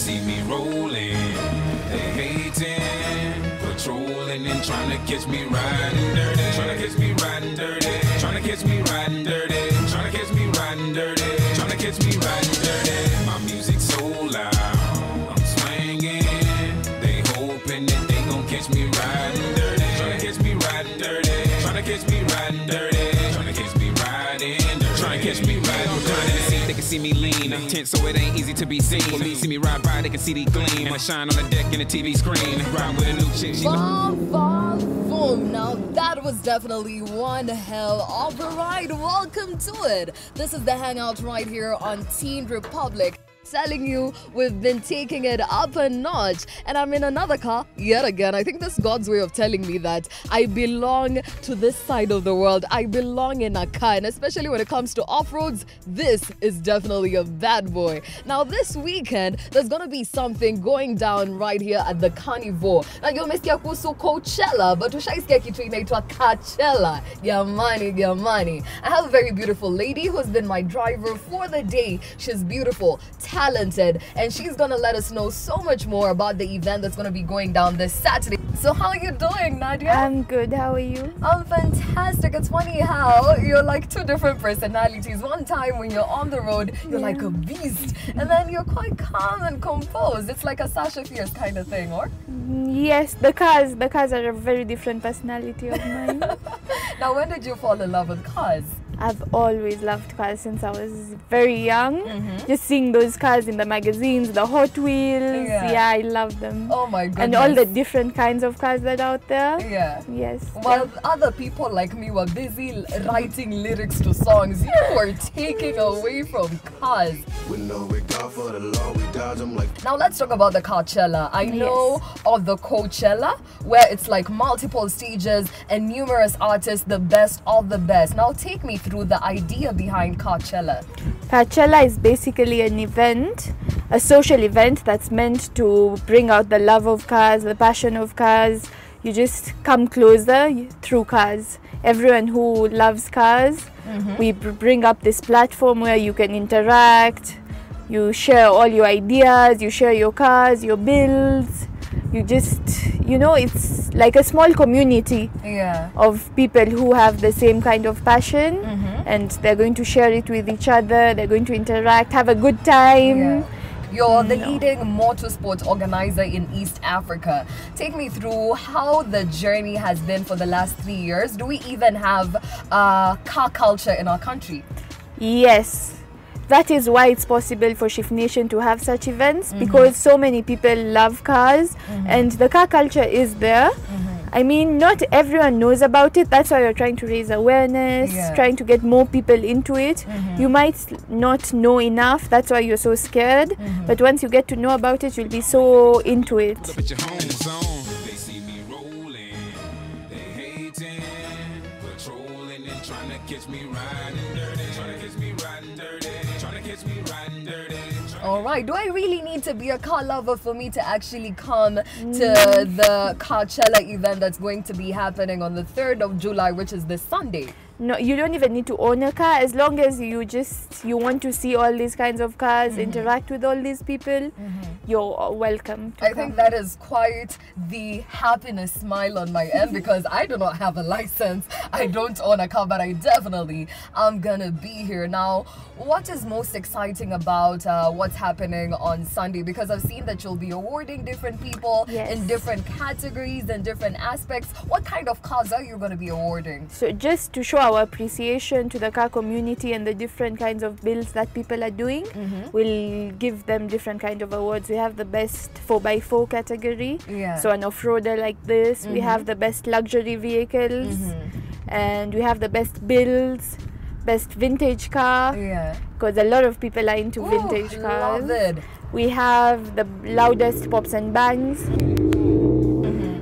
see me rolling, they hating, patrolling and trying to catch me riding dirty, trying to catch me riding dirty, trying to catch me riding dirty, trying to catch me riding dirty, trying to catch me riding dirty. My music so loud, I'm swinging, they hoping that they gon' catch me riding dirty, trying to catch me riding dirty, trying to catch me riding dirty, trying to catch me riding dirty, trying to catch me riding dirty. They can see me lean, tense so it ain't easy to be seen. Police see me ride by, they can see the gleam, and I shine on the deck in the TV screen. Ride with a new chick. Boom. Now that was definitely one hell of a ride. Welcome to it. This is the hangout right here on Teen Republic. Telling you we've been taking it up a notch, and I'm in another car yet again. I think this is God's way of telling me that I belong to this side of the world. I belong in a car, and especially when it comes to off-roads, this is definitely a bad boy. Now this weekend there's gonna be something going down right here at the Carnival. Na umesikia kuhusu Coachella, but ushaisikia kitu inaitwa Carchella. Yamani. I have a very beautiful lady who's been my driver for the day. She's beautiful, talented, and she's gonna let us know so much more about the event that's gonna be going down this Saturday. So how are you doing, Nadia? I'm good. How are you? I'm fantastic. It's funny how you're like two different personalities. One time when you're on the road, you're like a beast, and then you're quite calm and composed. It's like a Sasha Fierce kind of thing, or? Yes, the cars are a very different personality of mine. Now, when did you fall in love with cars? I've always loved cars since I was very young. Just seeing those cars in the magazines, the Hot Wheels. Yeah, I love them. Oh my goodness. And all the different kinds of cars that are out there. Yeah. Yes. While other people like me were busy writing lyrics to songs, you were taking away from cars. Now let's talk about the Carchella. I know of the Coachella, where it's like multiple stages and numerous artists, the best of the best. Now take me through the idea behind Carchella. Carchella is basically an event, a social event that's meant to bring out the love of cars, the passion of cars. You just come closer through cars. Everyone who loves cars, we bring up this platform where you can interact, you share all your ideas, you share your cars, your builds. You just, it's like a small community of people who have the same kind of passion, and they're going to share it with each other, they're going to interact, have a good time. You're the leading motorsport organizer in East Africa. Take me through how the journey has been for the last 3 years. Do we even have car culture in our country? Yes. That is why it's possible for Shift Nation to have such events, because so many people love cars and the car culture is there. I mean, not everyone knows about it. That's why we're trying to raise awareness, trying to get more people into it. You might not know enough. That's why you're so scared. But once you get to know about it, you'll be so into it. All right, do I really need to be a car lover for me to actually come to the Carchella event that's going to be happening on the 3rd of July, which is this Sunday? No, you don't even need to own a car. As long as you want to see all these kinds of cars, interact with all these people, you're welcome to I think that is quite the happiness smile on my end, because I do not have a license. I don't own a car, but I definitely am gonna be here. Now, what is most exciting about what's happening on Sunday? Because I've seen that you'll be awarding different people in different categories and different aspects. What kind of cars are you going to be awarding? So just to show our appreciation to the car community and the different kinds of builds that people are doing, we'll give them different kind of awards. We have the best 4x4 category, so an off-roader like this. We have the best luxury vehicles, and we have the best builds, best vintage car, because a lot of people are into vintage cars. Love it. We have the loudest pops and bangs,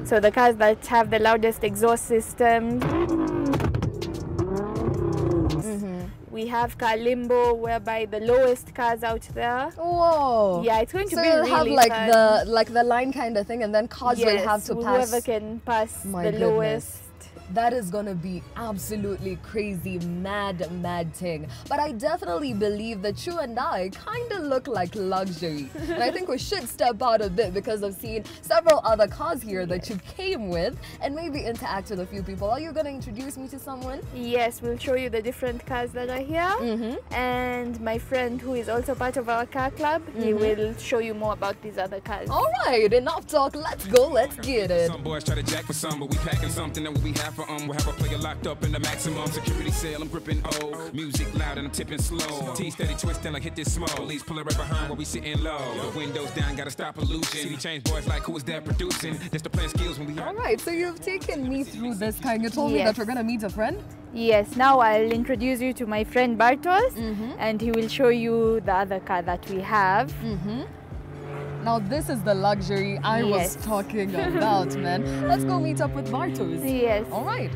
so the cars that have the loudest exhaust system. We have car limbo, whereby the lowest cars out there. Whoa! Yeah, it's going to be you'll really have like fun. the line kind of thing, and then cars will have to pass. Whoever can pass the lowest That is gonna be absolutely crazy, mad thing. But I definitely believe that you and I kind of look like luxury. And I think we should step out a bit because I've seen several other cars here that you came with and maybe interact with a few people. Are you gonna introduce me to someone? Yes, we'll show you the different cars that are here. And my friend who is also part of our car club, he will show you more about these other cars. All right, enough talk. Let's go. Let's get it. Some boys try to jack for some, but we packing something that we have for we'll have a player locked up in the maximum security cell. I'm gripping O, music loud and I'm tipping slow. T steady twisting like hit this smoke. Police pulling right behind while we sitting low. The windows down, gotta stop pollution. City change boys like who is that producing? That's the plan skills when we. All right, so you've taken me through this kind. You told me that we're gonna meet a friend. Yes, now I'll introduce you to my friend Bartos, and he will show you the other car that we have. Now this is the luxury I was talking about, man. Let's go meet up with Bartos. Yes. All right.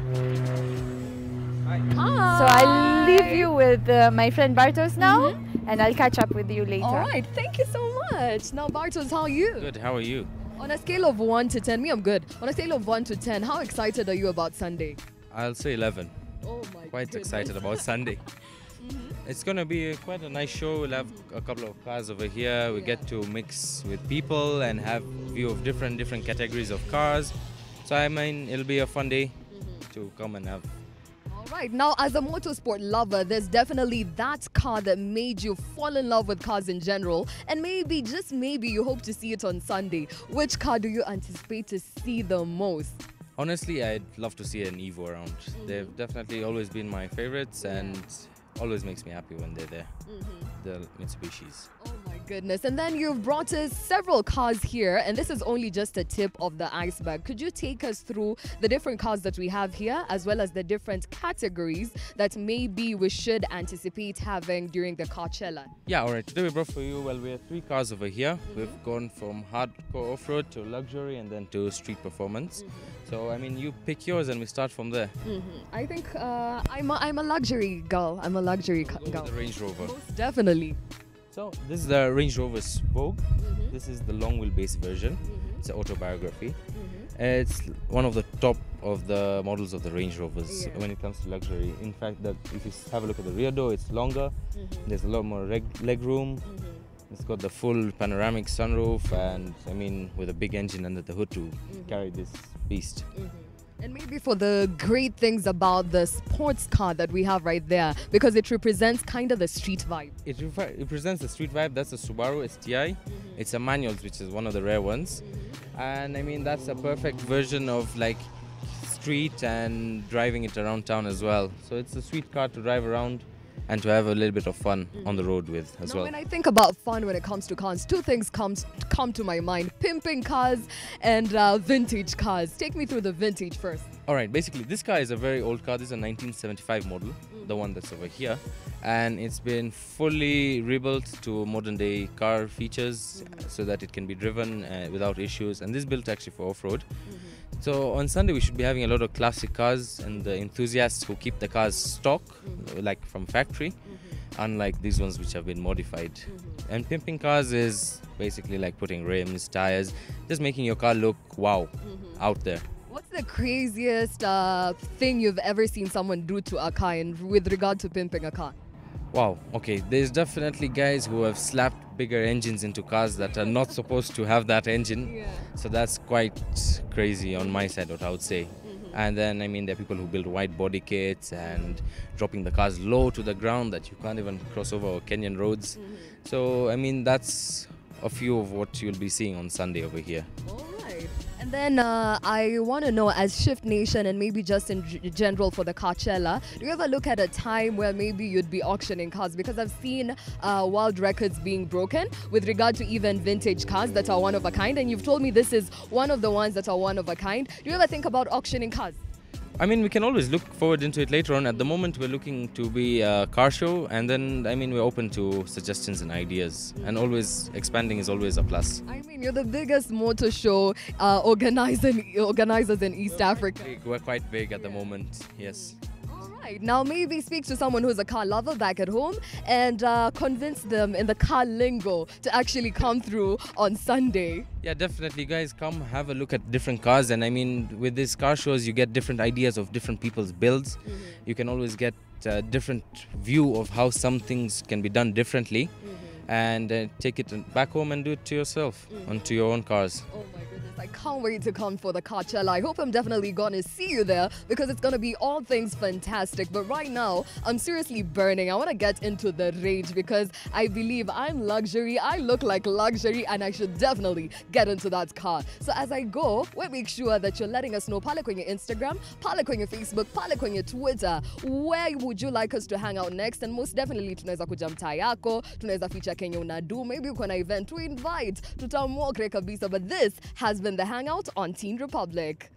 Hi. So I'll leave you with my friend Bartos now, and I'll catch up with you later. All right, thank you so much. Now Bartos, how are you? Good, how are you? On a scale of 1 to 10, me I'm good. On a scale of 1 to 10, how excited are you about Sunday? I'll say 11. Oh my Quite goodness. excited about Sunday. It's gonna be quite a nice show. We'll have a couple of cars over here. We get to mix with people and have view of different categories of cars. So I mean, it'll be a fun day to come and have. All right, now as a motorsport lover, there's definitely that car that made you fall in love with cars in general, and maybe, just maybe, you hope to see it on Sunday. Which car do you anticipate to see the most? Honestly, I'd love to see an Evo around. They've definitely always been my favorites and always makes me happy when they're there. The Mitsubishis. Oh my goodness. And then you've brought us several cars here, and this is only just a tip of the iceberg. Could you take us through the different cars that we have here, as well as the different categories that maybe we should anticipate having during the Carchella? Yeah, alright. Today we brought for you, well, we have 3 cars over here. We've gone from hardcore off-road to luxury and then to street performance. So, I mean, you pick yours and we start from there. I think I'm a luxury girl. I'm a luxury girl. The Range Rover. Most definitely. So, this is the Range Rover's Vogue. This is the long wheelbase version. It's an autobiography. It's one of the top of the models of the Range Rovers when it comes to luxury. In fact, that if you have a look at the rear door, it's longer. There's a lot more leg room. It's got the full panoramic sunroof and, I mean, with a big engine under the hood to carry this beast. And maybe for the great things about the sports car that we have right there, because it represents kind of the street vibe. It represents the street vibe. That's a Subaru STI. It's a manual, which is one of the rare ones. And I mean, that's a perfect version of like street and driving it around town as well. So it's a sweet car to drive around and to have a little bit of fun on the road with as well. When I think about fun when it comes to cars, 2 things come to my mind: pimping cars and vintage cars. Take me through the vintage first. All right, basically this car is a very old car. This is a 1975 model, the one that's over here, and it's been fully rebuilt to modern day car features so that it can be driven without issues, and this is built actually for off-road. So on Sunday we should be having a lot of classic cars and the enthusiasts who keep the cars stock, like from factory, unlike these ones which have been modified. And pimping cars is basically like putting rims, tires, just making your car look wow out there. What's the craziest thing you've ever seen someone do to a car with regard to pimping a car? Wow, okay, there's definitely guys who have slapped bigger engines into cars that are not supposed to have that engine. So that's quite crazy on my side, what I would say. And then, I mean, there are people who build wide body kits and dropping the cars low to the ground that you can't even cross over Kenyan roads. So, I mean, that's a few of what you'll be seeing on Sunday over here. And then I want to know, as Shift Nation and maybe just in general for the Carchella, do you ever look at a time where maybe you'd be auctioning cars? Because I've seen world records being broken with regard to even vintage cars that are one of a kind. And you've told me this is one of the ones that are one of a kind. Do you ever think about auctioning cars? I mean, we can always look forward into it later on. At the moment, we're looking to be a car show, and then, I mean, we're open to suggestions and ideas, and always expanding is always a plus. I mean, you're the biggest motor show organizers in East Africa. We're quite big at the moment, yes. All Right, now maybe speak to someone who's a car lover back at home and convince them in the car lingo to actually come through on Sunday. Yeah, definitely, guys. Come have a look at different cars, and I mean, with these car shows, you get different ideas of different people's builds. You can always get a different view of how some things can be done differently, and take it back home and do it to yourself onto your own cars. Oh my goodness, I can't wait to come for the Carchella. I hope I'm definitely gonna see you there because it's gonna be all things fantastic. But right now, I'm seriously burning. I wanna get into the rage because I believe I'm luxury, I look like luxury, and I should definitely get into that car. So as I go, we'll make sure that you're letting us know pale kwenye Instagram, pale kwenye Facebook, pale kwenye Twitter, where would you like us to hang out next? And most definitely tunaweza kuja mtaa yako, tunaweza feature Kenya unadu, maybe uko na event to invite, tutamwokre kabisa. But this has been the Hangout on Teen Republic.